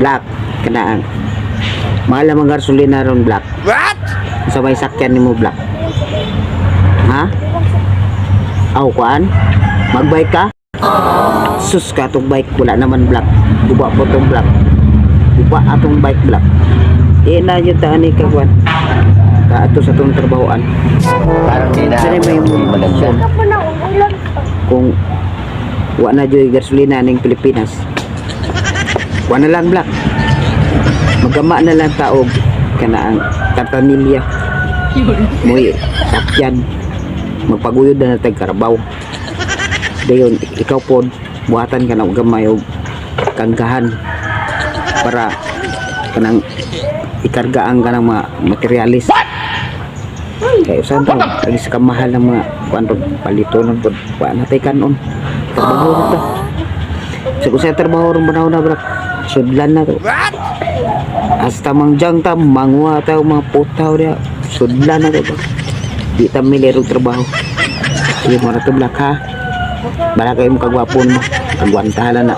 Black kanaan. Mahal ang gasolina ron black. What? Sa may sakyan nimo black. Ha? Aw kuan? Magbike ka? Sus ka tong bike wala naman black. Guba po tong black. Guba atong bike black. Na yun ta ani kagwan. Ato sa tong trabahoan. Parang di na. Saan may malagyan. Kung wa na joy gasolina ning Pilipinas. Wa na lang black. Magama na lang taog kana ang tatanilya. Moy sakyan. Magpaguyod na natag karabaw. Dayon ikaw pod buhatan ka na og gamay og kanggahan para kanang ikarga ang kanang mga materialis. Kaya usan to lagi sa kamahal ng mga kuan pag palitonon pod wa natay kanon. Trabaho na to. Sa kusay trabaho ron banaw na brak. Sudlan na to. Hasta mangjang ta mangwa ta mga putaw dia. Sudlan na to. Di ta milero trabaho. Sige mo na to black ha. Bala kayo mo kagwapon mo. Kagwantahan na.